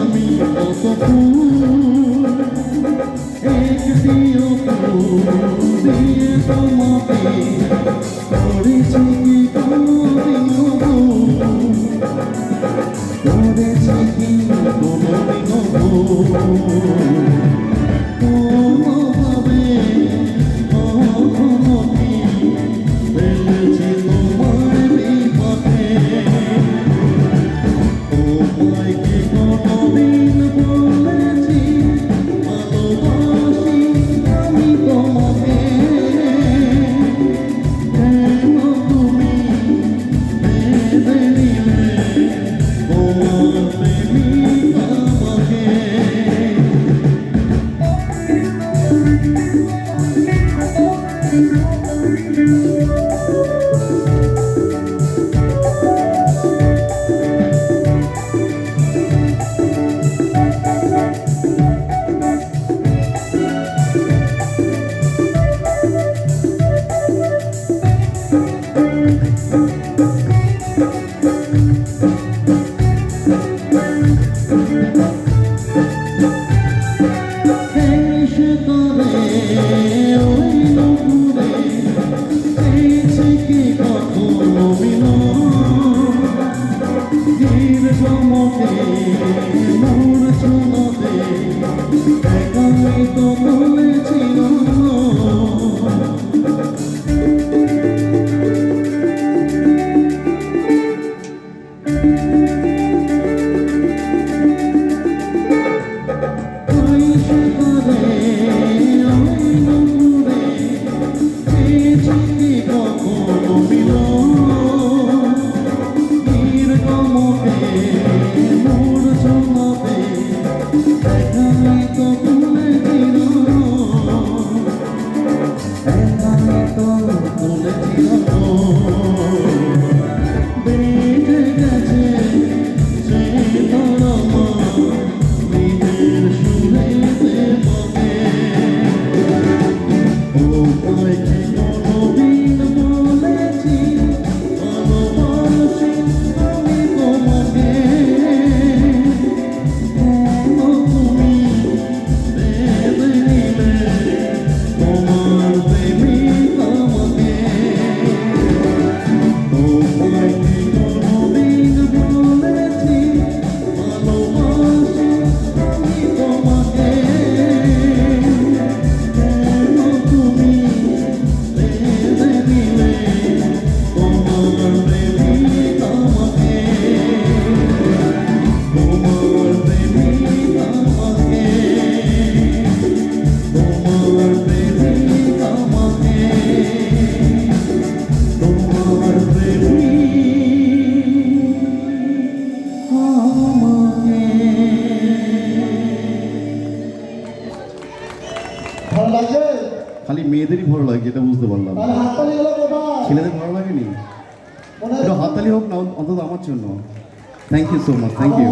আমি কত ফুল একটিও ফুল দিয়ে তোমাকে করেছি কি কোনোদিনও করেছি কি কোনোদিনও কোনোভাবে কখনো কি ফেলেছি তোমার বিপথে তোমায় কি কোনোদিন বলেছি ভালোবাসি আমি তোমাকে কেন তুমি ভেবে নিলে তোমার প্রেমিক আমাকে খালি মেয়েদেরই ভালো লাগে, এটা বুঝতে পারলাম। ছেলেদের ভালো লাগেনি? একটু হাততালি হোক না অন্তত আমার জন্য। Thank you so much, thank you.